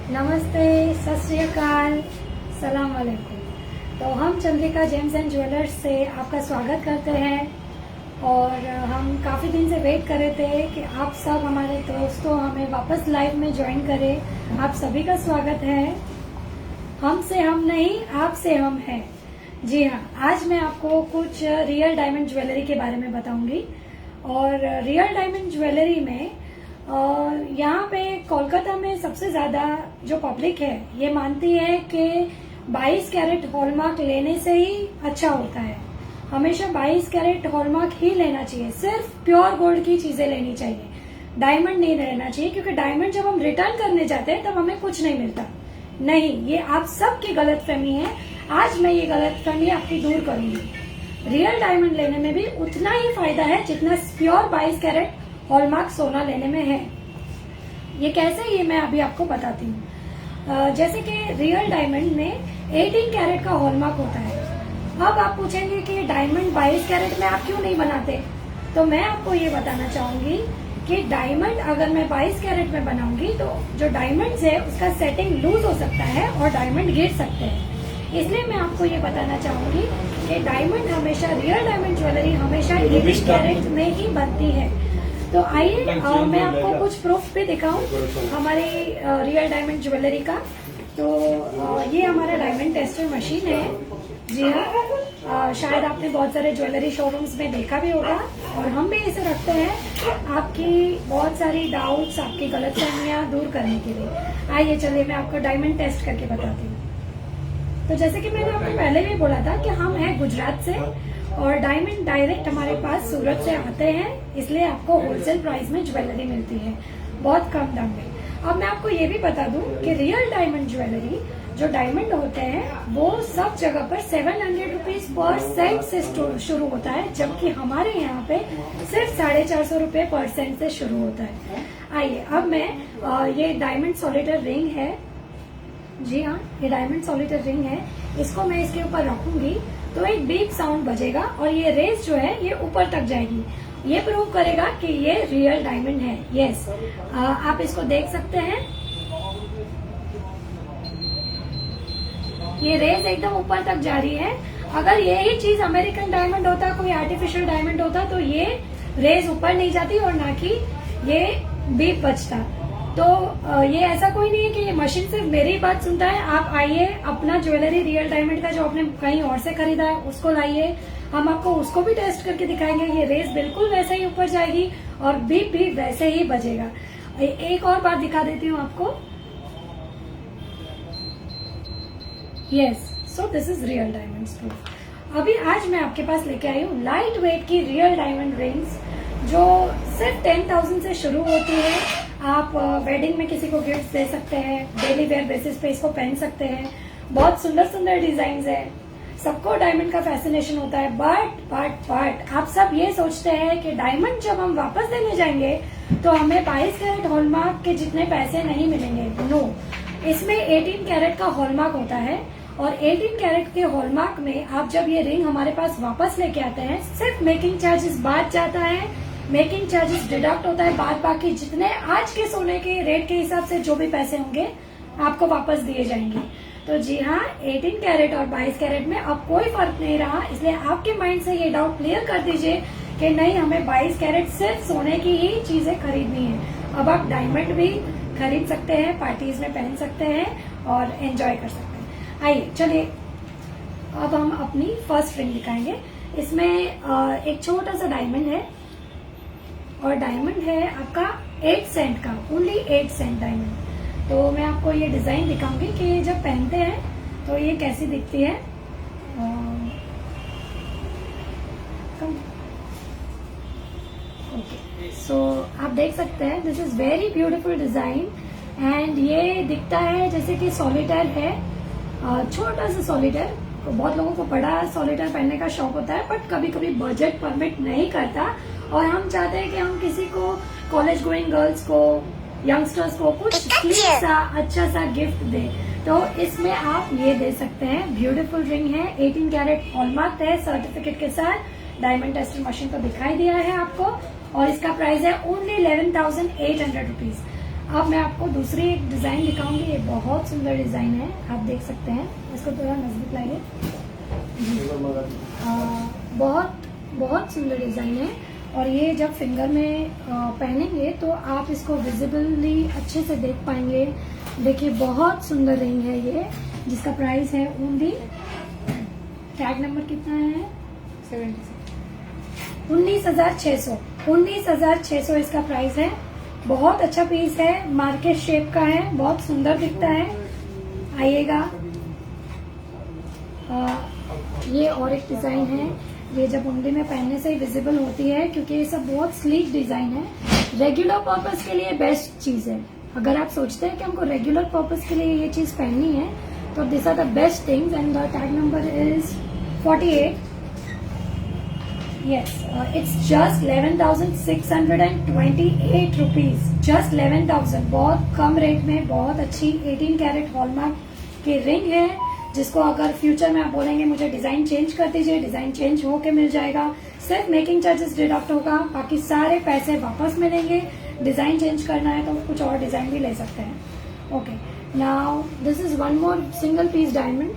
नमस्ते, सत श्री अकाल, सलाम वालेकुम। तो हम चंद्रिका जेम्स एंड ज्वेलर्स से आपका स्वागत करते हैं और हम काफ़ी दिन से वेट कर रहे थे कि आप सब हमारे दोस्तों हमें वापस लाइव में ज्वाइन करें। आप सभी का स्वागत है। हमसे हम नहीं, आपसे हम हैं। जी हाँ, आज मैं आपको कुछ रियल डायमंड ज्वेलरी के बारे में बताऊंगी। और रियल डायमंड ज्वेलरी में यहाँ पे कोलकाता में सबसे ज्यादा जो पब्लिक है ये मानती है कि 22 कैरेट हॉलमार्क लेने से ही अच्छा होता है। हमेशा 22 कैरेट हॉलमार्क ही लेना चाहिए, सिर्फ प्योर गोल्ड की चीजें लेनी चाहिए, डायमंड नहीं लेना चाहिए। क्योंकि डायमंड जब हम रिटर्न करने जाते हैं तब हमें कुछ नहीं मिलता। नहीं, ये आप सबकी गलतफहमी है। आज मैं ये गलतफहमी आपकी दूर करूंगी। रियल डायमंड लेने में भी उतना ही फायदा है जितना प्योर 22 कैरेट हॉलमार्क सोना लेने में है। ये कैसे, ये मैं अभी आपको बताती हूँ। जैसे कि रियल डायमंड में 18 कैरेट का हॉलमार्क होता है। अब आप पूछेंगे कि डायमंड 22 कैरेट में आप क्यों नहीं बनाते, तो मैं आपको ये बताना चाहूंगी कि डायमंड अगर मैं 22 कैरेट में बनाऊंगी तो जो डायमंड है उसका सेटिंग लूज हो सकता है और डायमंड गिर सकते हैं। इसलिए मैं आपको ये बताना चाहूंगी कि डायमंड हमेशा, रियल डायमंड ज्वेलरी हमेशा 18 कैरेट में ही बनती है। तो आइए मैं आपको कुछ प्रूफ भी दिखाऊं हमारी रियल डायमंड ज्वेलरी का। तो ये हमारा डायमंड टेस्टर मशीन है। जी हाँ, शायद आपने बहुत सारे ज्वेलरी शोरूम्स में देखा भी होगा और हम भी इसे रखते हैं आपकी बहुत सारी डाउट्स, आपकी गलतफहमियां दूर करने के लिए। आइए चलिए मैं आपको डायमंड टेस्ट करके बताती हूँ। तो जैसे कि मैंने आपको पहले भी बोला था कि हम हैं गुजरात से और डायमंड डायरेक्ट हमारे पास सूरत से आते हैं, इसलिए आपको होलसेल प्राइस में ज्वेलरी मिलती है, बहुत कम दाम में। अब मैं आपको ये भी बता दूं कि रियल डायमंड ज्वेलरी जो डायमंड होते हैं वो सब जगह पर 700 रुपीज पर सेंट से शुरू होता है, जबकि हमारे यहाँ पे सिर्फ 450 रुपए पर सेंट से शुरू होता है। आइए अब मैं ये डायमंड सॉलिटर रिंग है। जी हाँ, ये डायमंड सॉलिटर रिंग है। इसको मैं इसके ऊपर रखूंगी तो एक बीप साउंड बजेगा और ये रेस जो है ये ऊपर तक जाएगी। ये प्रूव करेगा कि ये रियल डायमंड है। यस, आप इसको देख सकते हैं, ये रेस एकदम ऊपर तक जा रही है। अगर यही चीज अमेरिकन डायमंड होता, कोई आर्टिफिशियल डायमंड होता तो ये रेस ऊपर नहीं जाती और ना कि ये बीप बजता। तो ये ऐसा कोई नहीं है कि ये मशीन सिर्फ मेरी बात सुनता है। आप आइए, अपना ज्वेलरी रियल डायमंड का जो आपने कहीं और से खरीदा है उसको लाइए, हम आपको उसको भी टेस्ट करके दिखाएंगे। ये रेस बिल्कुल वैसे ही ऊपर जाएगी और बीप भी वैसे ही बजेगा। एक और बात दिखा देती हूँ आपको। Yes, so this is real diamond proof. अभी आज मैं आपके पास लेके आई हूँ लाइट वेट की रियल डायमंड रिंग्स जो सिर्फ 10,000 से शुरू होती है। आप वेडिंग में किसी को गिफ्ट दे सकते हैं, डेली वेयर बेसिस पे इसको पहन सकते हैं। बहुत सुंदर सुंदर डिजाइन है। सबको डायमंड का फैसिनेशन होता है, बट आप सब ये सोचते हैं कि डायमंड जब हम वापस देने जाएंगे तो हमें 22 कैरेट हॉलमार्क के जितने पैसे नहीं मिलेंगे। नो, इसमें 18 कैरेट का हॉलमार्क होता है और 18 कैरेट के हॉलमार्क में आप जब ये रिंग हमारे पास वापस लेके आते हैं, सिर्फ मेकिंग चार्जेस बाद जाता है, मेकिंग चार्जेस डिडक्ट होता है, बाद बाकी जितने आज के सोने के रेट के हिसाब से जो भी पैसे होंगे आपको वापस दिए जाएंगे। तो जी हाँ, 18 कैरेट और 22 कैरेट में अब कोई फर्क नहीं रहा। इसलिए आपके माइंड से ये डाउट क्लियर कर दीजिए कि नहीं, हमें 22 कैरेट सिर्फ सोने की ही चीजें खरीदनी है। अब आप डायमंड भी खरीद सकते हैं, पार्टीज में पहन सकते हैं और एंजॉय कर सकते हैं। आइए चलिए अब हम अपनी फर्स्ट रिंग दिखाएंगे। इसमें एक छोटा सा डायमंड है और डायमंड है आपका 8 सेंट का, ओनली 8 सेंट डायमंड। तो मैं आपको ये डिजाइन दिखाऊंगी कि जब पहनते हैं तो ये कैसी दिखती है। ओके, सो आप देख सकते हैं, this is very beautiful design and ये दिखता है जैसे कि सॉलिटर है, छोटा सा सॉलिटर। तो बहुत लोगों को बड़ा सॉलिटर पहनने का शौक होता है, बट कभी कभी बजट परमिट नहीं करता और हम चाहते हैं कि हम किसी को, कॉलेज गोइंग गर्ल्स को, यंगस्टर्स को कुछ स्लीक सा अच्छा सा गिफ्ट दे। तो इसमें आप ये दे सकते हैं। ब्यूटीफुल रिंग है, 18 कैरेट हॉलमार्क है सर्टिफिकेट के साथ। डायमंड टेस्टर मशीन तो दिखाई दिया है आपको और इसका प्राइस है ओनली 11,800 रुपीज। अब मैं आपको दूसरी एक डिजाइन दिखाऊंगी। ये बहुत सुंदर डिजाइन है, आप देख सकते हैं। इसको थोड़ा नजदीक लाइए। बहुत बहुत सुंदर डिजाइन है, और ये जब फिंगर में पहनेंगे तो आप इसको विजिबली अच्छे से देख पाएंगे। देखिए बहुत सुंदर रिंग है ये, जिसका प्राइस है ओनली, टैग नंबर कितना है, 19,600। 19,600 इसका प्राइस है। बहुत अच्छा पीस है, मार्केट शेप का है, बहुत सुंदर दिखता है। आइएगा। ये और एक डिजाइन है, ये जब उंगली में पहनने से ही विजिबल होती है, क्योंकि ये सब बहुत स्लीक डिजाइन है। रेगुलर पर्पस के लिए बेस्ट चीज है। अगर आप सोचते हैं कि हमको रेगुलर पर्पस के लिए ये चीज पहननी है, तो this are the best things. And the tag number is 48। Yes, it's just 11,628 rupees. Just 11,000, बहुत कम रेट में बहुत अच्छी 18 कैरेट हॉलमार्क की रिंग है, जिसको अगर फ्यूचर में आप बोलेंगे मुझे डिजाइन चेंज कर दीजिए, डिजाइन चेंज होके मिल जाएगा। सिर्फ मेकिंग चार्जेस डिडक्ट होगा, बाकी सारे पैसे वापस मिलेंगे। डिजाइन चेंज करना है तो कुछ और डिजाइन भी ले सकते हैं। Okay, now this is one more single piece diamond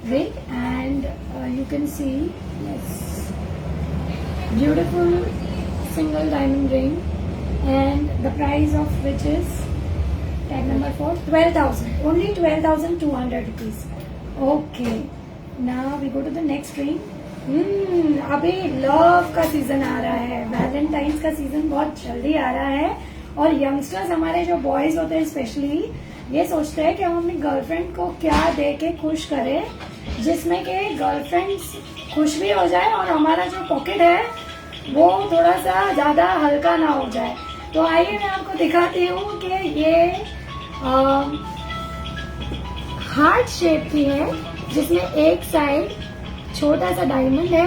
ring, and you can see, yes, beautiful single diamond ring, and the price of which is tag number 4, 12,000, only 12,200 rupees. Okay, now we go to the next ring. अभी love का season आ रहा है, Valentine's का season बहुत जल्दी आ रहा है, और यंगस्टर्स हमारे जो बॉयज होते हैं स्पेशली ये सोचते हैं कि हम अपनी गर्लफ्रेंड को क्या दे के खुश करें, जिसमें कि गर्लफ्रेंड खुश भी हो जाए और हमारा जो पॉकेट है वो थोड़ा सा ज्यादा हल्का ना हो जाए। तो आइए मैं आपको दिखाती हूँ कि ये हार्ट शेप की है, जिसमें एक साइड छोटा सा डायमंड है,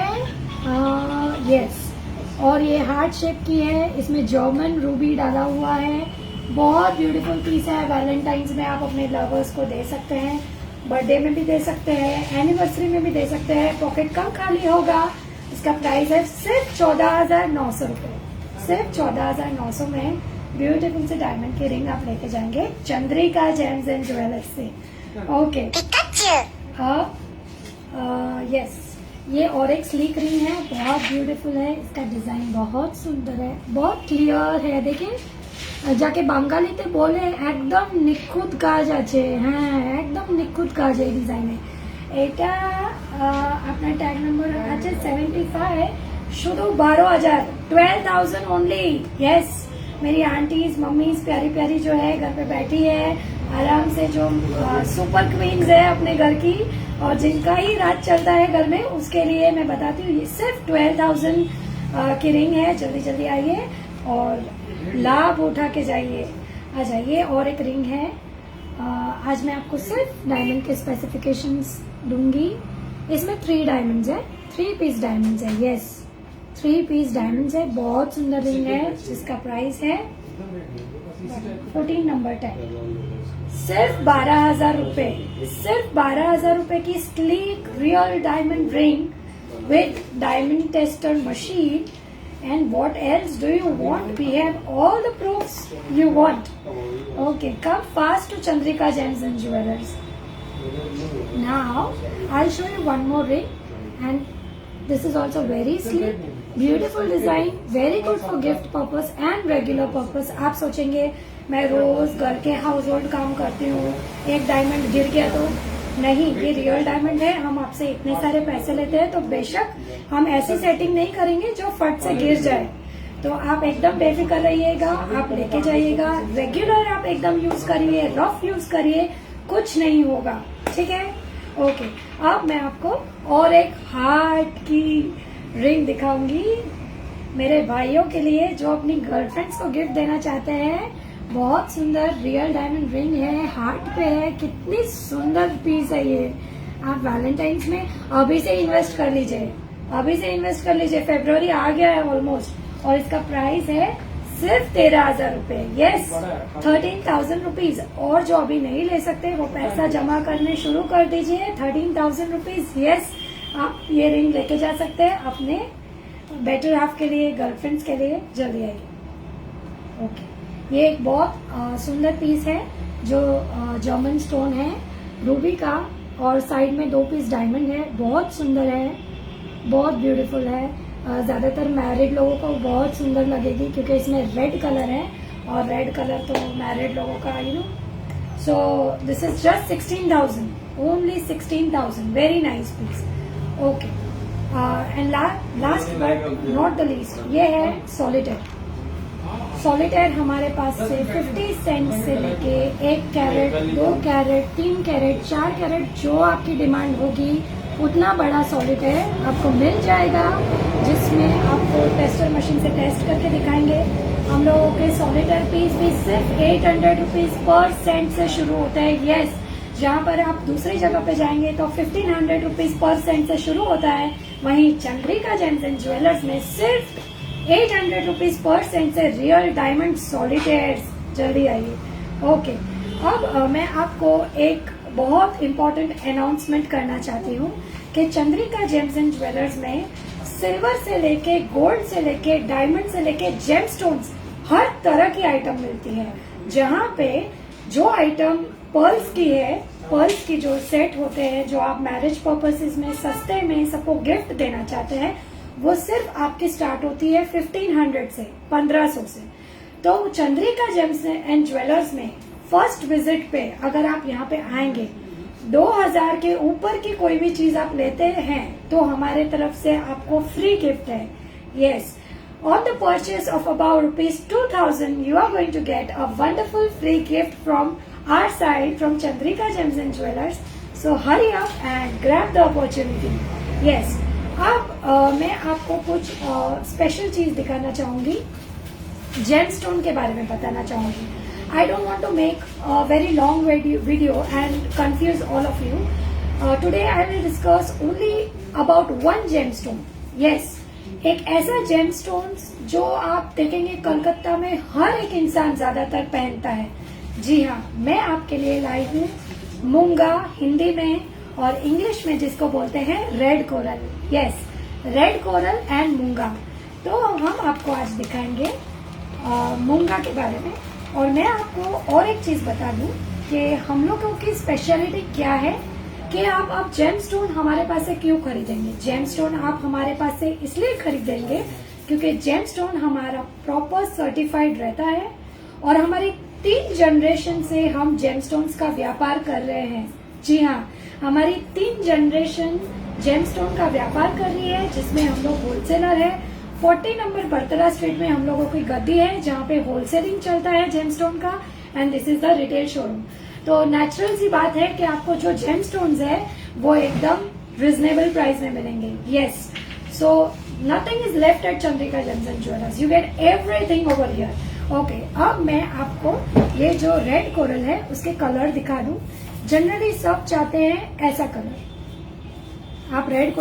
यस, और ये हार्ट शेप की है। इसमें जर्मन रूबी डाला हुआ है। बहुत ब्यूटीफुल पीस है। वैलेंटाइंस में आप अपने लवर्स को दे सकते हैं, बर्थडे में भी दे सकते हैं, एनिवर्सरी में भी दे सकते हैं। पॉकेट कम खाली होगा। इसका प्राइस है सिर्फ 14,900 रुपए। सिर्फ 14,900 में ब्यूटीफुल से डायमंड की रिंग आप लेके जाएंगे चंद्रिका जेम्स एंड ज्वेलर्स से। ओके, यस, ये और एक स्लीक रिंग है, बहुत ब्यूटीफुल है। इसका डिजाइन बहुत सुंदर है, बहुत क्लियर है। देखिए, যাকে বাঙালিতে বলে একদম নিখুঁত কাজ আছে, হ্যাঁ একদম নিখুঁত কাজ এই ডিজাইনে। এটা আপনার ট্যাগ নম্বর আছে 75, শুধু 12,000, 12,000 ओनली। यस, मेरी आंटीज मम्मीज प्यारी प्यारी जो है घर पे बैठी है आराम से, जो सुपर क्वींस है अपने घर की, और जिनका ही राज चलता है घर में, उसके लिए मैं बताती हूँ ये सिर्फ 12,000 की रिंग है। जल्दी जल्दी आइए और लाभ उठा के जाइए। आ जाइए। और एक रिंग है, आज मैं आपको सिर्फ डायमंड के स्पेसिफिकेशंस दूंगी। इसमें 3 डायमंड्स है, 3 पीस डायमंड्स है। यस, 3 पीस डायमंड्स है। बहुत सुंदर रिंग है, जिसका प्राइस है 14 नंबर टैग, सिर्फ 12,000 रुपए। सिर्फ 12,000 रुपए की sleek real diamond ring with diamond tester machine. And what else do you want? We have all the proofs you want. Okay, come fast to Chandrika Gems and Jewelers. Now, I'll show you one more ring, and this is also very sleek, beautiful design, very good for gift purpose and regular purpose. आप सोचेंगे मैं रोज घर के house hold काम करती हूँ, एक diamond गिर गया तो नहीं, ये रियल डायमंड है। हम आपसे इतने सारे पैसे लेते हैं, तो बेशक हम ऐसी सेटिंग नहीं करेंगे जो फट से गिर जाए। तो आप एकदम बेफिक्र रहिएगा, आप लेके जाइएगा। रेगुलर आप एकदम यूज करिए, रफ यूज करिए, कुछ नहीं होगा। ठीक है, ओके। अब मैं आपको और एक हार्ट की रिंग दिखाऊंगी मेरे भाइयों के लिए, जो अपनी गर्लफ्रेंड्स को गिफ्ट देना चाहते हैं। बहुत सुंदर रियल डायमंड रिंग है, हार्ट पे है। कितनी सुंदर पीस है ये। आप वैलेंटाइंस में अभी से इन्वेस्ट कर लीजिए, अभी से इन्वेस्ट कर लीजिए। फरवरी आ गया है ऑलमोस्ट, और इसका प्राइस है सिर्फ 13,000 रुपए। Yes, 13,000 rupees. और जो अभी नहीं ले सकते वो पैसा जमा करने शुरू कर दीजिए। 13,000 रुपीज। यस, आप ये रिंग लेके जा सकते हैं अपने बेटर हाफ के लिए, गर्लफ्रेंड्स के लिए। जल्दी आइए। ओके, ये एक बहुत सुंदर पीस है जो जर्मन स्टोन है रूबी का, और साइड में 2 पीस डायमंड है। बहुत सुंदर है, बहुत ब्यूटीफुल है। ज्यादातर मैरिड लोगों को बहुत सुंदर लगेगी क्योंकि इसमें रेड कलर है, और रेड कलर तो मैरिड लोगों का so this is just 16,000, only 16,000। Very nice piece. Okay, and last but not the least, ये है सॉलिटेयर। सॉलिटेयर हमारे पास से 50 सेंट से लेके 1 कैरेट, 2 कैरेट, 3 कैरेट, 4 कैरेट, जो आपकी डिमांड होगी उतना बड़ा सॉलिटेयर आपको मिल जाएगा, जिसमें आपको टेस्टर मशीन से टेस्ट करके दिखाएंगे। हम लोगों के सॉलिटेयर पीस भी सिर्फ 800 रुपीज पर सेंट से शुरू होता है। यस, जहाँ पर आप दूसरी जगह पे जाएंगे तो 1500 रुपीज पर सेंट से शुरू होता है, वहीं चंद्रिका जेम्स एंड ज्वेलर्स में सिर्फ 800 रुपीज पर सेंट से रियल डायमंड सॉलिटेयर्स। जल्दी आइए। ओके, अब मैं आपको एक बहुत इम्पोर्टेंट अनाउंसमेंट करना चाहती हूँ कि चंद्रिका जेम्स एंड ज्वेलर्स में सिल्वर से लेके गोल्ड से लेके डायमंड से लेके जेम स्टोन्स हर तरह की आइटम मिलती है। जहाँ पे जो आइटम पर्ल्स की है, पर्ल्स की जो सेट होते हैं जो आप मैरिज पर्पसेस में सस्ते में सबको गिफ्ट देना चाहते हैं, वो सिर्फ आपकी स्टार्ट होती है 1500 से, 1500 से। तो चंद्रिका जेम्स एंड ज्वेलर्स में फर्स्ट विजिट पे अगर आप यहाँ पे आएंगे, 2000 के ऊपर की कोई भी चीज आप लेते हैं तो हमारे तरफ से आपको फ्री गिफ्ट है। Yes, on the purchase of about ₹2,000 you are going to get a wonderful free gift from our side, from Chandrika Gems and Jewelers. So hurry up and grab the opportunity. Yes, अब मैं आपको कुछ special चीज दिखाना चाहूंगी, GeM stone के बारे में बताना चाहूंगी। I don't want to make a very long video and confuse all of you. Today I will discuss only about one gemstone. Yes, एक ऐसा जेमस्टोन जो आप देखेंगे कलकत्ता में हर एक इंसान ज्यादातर पहनता है। जी हाँ, मैं आपके लिए लाई हूँ मूंगा, हिंदी में, और इंग्लिश में जिसको बोलते हैं red coral. Yes, red coral and मूंगा। तो हम आपको आज दिखाएंगे मूंगा के बारे में। और मैं आपको और एक चीज बता दूं कि हम लोगों की स्पेशलिटी क्या है कि आप जेमस्टोन हमारे पास से क्यों खरीदेंगे। जेमस्टोन आप हमारे पास से इसलिए खरीदेंगे क्योंकि जेमस्टोन हमारा प्रॉपर सर्टिफाइड रहता है, और हमारी 3 जनरेशन से हम जेमस्टोन्स का व्यापार कर रहे हैं। जी हाँ, हमारी 3 जनरेशन जेमस्टोन का व्यापार कर रही है, जिसमें हम लोग होलसेलर है। 40 नंबर बर्तला स्ट्रीट में हम लोगों की गद्दी है जहाँ पे होलसेलिंग चलता है जेमस्टोन का, and this is the retail showroom. तो नेचुरल सी बात है कि आपको जो जेमस्टोन्स है वो एकदम रिजनेबल प्राइस में मिलेंगे। Yes, so nothing is left eight Chandrika James and jewellers, you get everything over here. Okay, अब मैं आपको ये जो रेड कोरल है उसके कलर दिखा दूं। जनरली सब चाहते हैं ऐसा कलर। आप रेड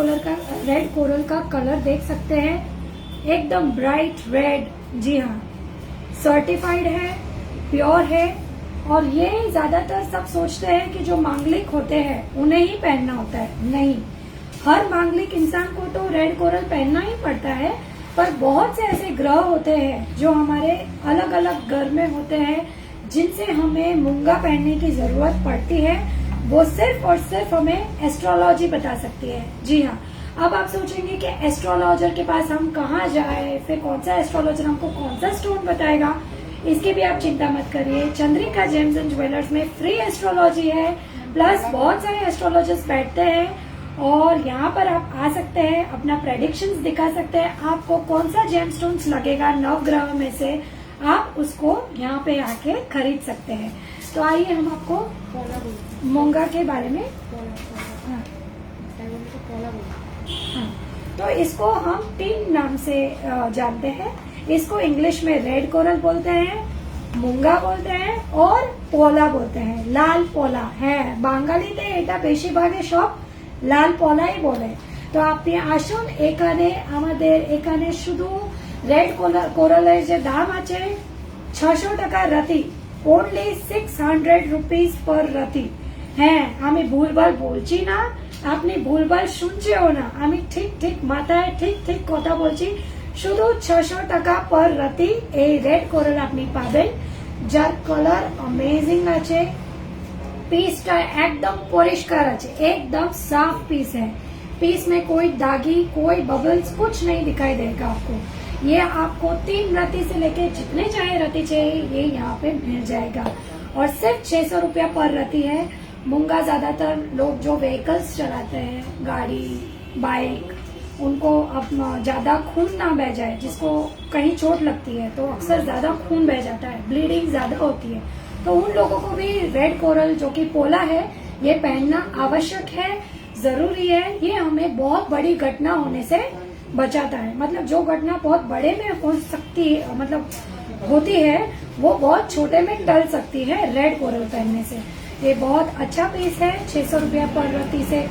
कोरल का कलर देख सकते हैं, एकदम ब्राइट रेड। जी हाँ, सर्टिफाइड है, प्योर है, और ये ज्यादातर सब सोचते हैं कि जो मांगलिक होते हैं उन्हें ही पहनना होता है। नहीं, हर मांगलिक इंसान को तो रेड कोरल पहनना ही पड़ता है, पर बहुत से ऐसे ग्रह होते हैं जो हमारे अलग अलग घर में होते हैं जिनसे हमें मूंगा पहनने की जरूरत पड़ती है। वो सिर्फ और सिर्फ हमें एस्ट्रोलॉजी बता सकती है। जी हाँ, अब आप सोचेंगे कि एस्ट्रोलॉजर के पास हम कहाँ जाए, फिर कौन सा एस्ट्रोलॉजर हमको कौन सा स्टोन बताएगा। इसकी भी आप चिंता मत करिए, चंद्रिका जेम्स एंड ज्वेलर्स में फ्री एस्ट्रोलॉजी है, प्लस बहुत सारे एस्ट्रोलॉजर्स बैठते हैं, और यहाँ पर आप आ सकते हैं, अपना प्रेडिक्शंस दिखा सकते हैं। आपको कौन सा जेमस्टोन्स लगेगा 9 ग्रह में से, आप उसको यहाँ पे आके खरीद सकते हैं। तो आइए हम आपको मूंगा के बारे में, हाँ, तो इसको हम 3 नाम से जानते हैं। इसको इंग्लिश में रेड कोरल बोलते हैं, मूंगा बोलते हैं, और पोला बोलते हैं। लाल पोला है, बांगालीते এটা বেশিরভাগে সব লাল পোলাই বলে। তো আপনি আসুন এখানে, আমাদের এখানে শুধু রেড কোরালের যে দাম আছে 600 টাকা রাতি, only 600 rupees per রাতি। হ্যাঁ, আমি ভুলভাল বলছি না, আপনি ভুলভাল শুনছেও না, আমি ঠিক মাথায় ঠিক কথা বলছি। শুধু 600 টাকা পার রাতি এই রেড কোরাল আপনি পাবেন, যার कलर अमेजिंग আছে। पीसটা एकदम परिष्कार আছে, एकदम साफ पीस है। पीस में कोई दागी, कोई बबल्स कुछ नहीं दिखाई देगा आपको। ये आपको 3 रत्ती से लेके जितने चाहे रत्ती चाहिए ये यहाँ पे मिल जाएगा और सिर्फ 600 रुपया पर रत्ती है। मूंगा ज्यादातर लोग जो व्हीकल्स चलाते हैं, गाड़ी, बाइक, उनको अब ज्यादा खून ना बह जाए, जिसको कहीं चोट लगती है तो अक्सर ज्यादा खून बह जाता है, ब्लीडिंग ज्यादा होती है, तो उन लोगों को भी रेड कोरल जो कि पोला है ये पहनना आवश्यक है, जरूरी है। ये हमें बहुत बड़ी घटना होने से बचाता है। मतलब जो घटना बहुत बड़े में हो सकती है, मतलब होती है, वो बहुत छोटे में टल सकती है रेड कोरल पहनने से। ये बहुत अच्छा पीस है। 600 रुपया पर रत्ती से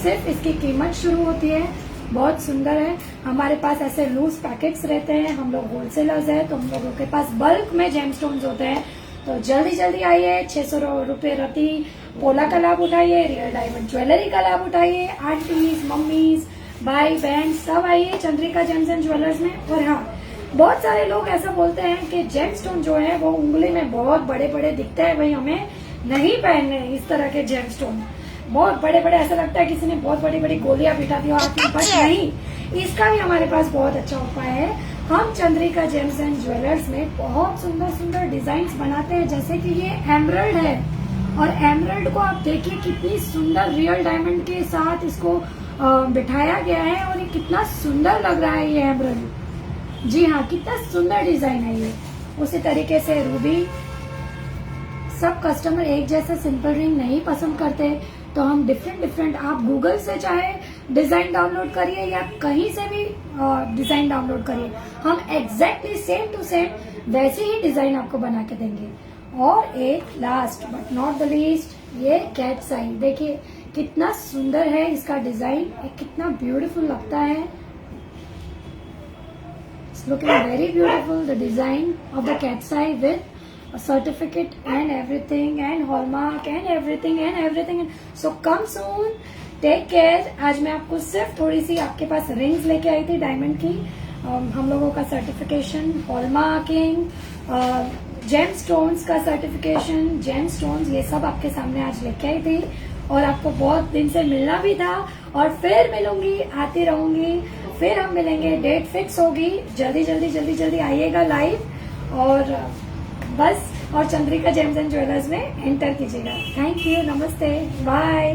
सिर्फ इसकी कीमत शुरू होती है। बहुत सुंदर है। हमारे पास ऐसे लूज पैकेट्स रहते हैं, हम लोग होलसेलर्स हैं, तो हम लोगों के पास बल्क में जेमस्टोन्स होते हैं। तो जल्दी जल्दी आइए, 600 रुपये रत्ती पोला का लाभ उठाइए, रियल डायमंड ज्वेलरी का लाभ उठाइए। आंटीज, मम्मीज, भाई बहन सब आइए चंद्रिका जेम्स एंड ज्वेलर्स में। और हाँ, बहुत सारे लोग ऐसा बोलते हैं कि जेमस्टोन जो है वो उंगली में बहुत बड़े बड़े दिखते हैं, भाई हमें नहीं पहनने इस तरह के जेमस्टोन। बहुत बड़े बड़े, ऐसा लगता है किसी ने बहुत बड़ी बड़ी गोलियां बिठा दी हाथ में, बट नहीं, इसका भी हमारे पास बहुत अच्छा उपाय है। हम चंद्रिका जेम्स एंड ज्वेलर्स में बहुत सुंदर सुंदर डिजाइन बनाते हैं, जैसे कि ये एमरल्ड है और एमरल्ड को आप देखिए कितनी सुंदर रियल डायमंड के साथ इसको बिठाया गया है और ये कितना सुंदर लग रहा है ये एमरल्ड। जी हाँ, कितना सुंदर डिजाइन है ये। उसी तरीके से रूबी, सब कस्टमर एक जैसा सिंपल रिंग नहीं पसंद करते, तो हम डिफरेंट आप गूगल से चाहे डिजाइन डाउनलोड करिए या कहीं से भी डिजाइन डाउनलोड करिए, हम एग्जैक्टली सेम टू सेम वैसे ही डिजाइन आपको बना के देंगे। और एक last but not the least, ये कैट्स आई, देखिए कितना सुंदर है इसका डिजाइन, कितना ब्यूटीफुल लगता है। It's looking very beautiful, the design of the cats I with certificate and everything and hallmark and everything. So come soon, take care। आज मैं आपको सिर्फ थोड़ी सी आपके पास रिंग्स लेके आई थी डायमंड की। हम लोगों का सर्टिफिकेशन, हॉलमार्किंग, जेम स्टोन्स का सर्टिफिकेशन, जेम स्टोन्स, ये सब आपके सामने आज लेके आई थी और आपको बहुत दिन से मिलना भी था और फिर मिलूंगी, आती रहूंगी, फिर हम मिलेंगे, डेट फिक्स होगी। जल्दी आइएगा लाइव और बस, और चंद्रिका जेम्स एंड ज्वेलर्स में एंटर कीजिएगा। थैंक यू, नमस्ते, बाय।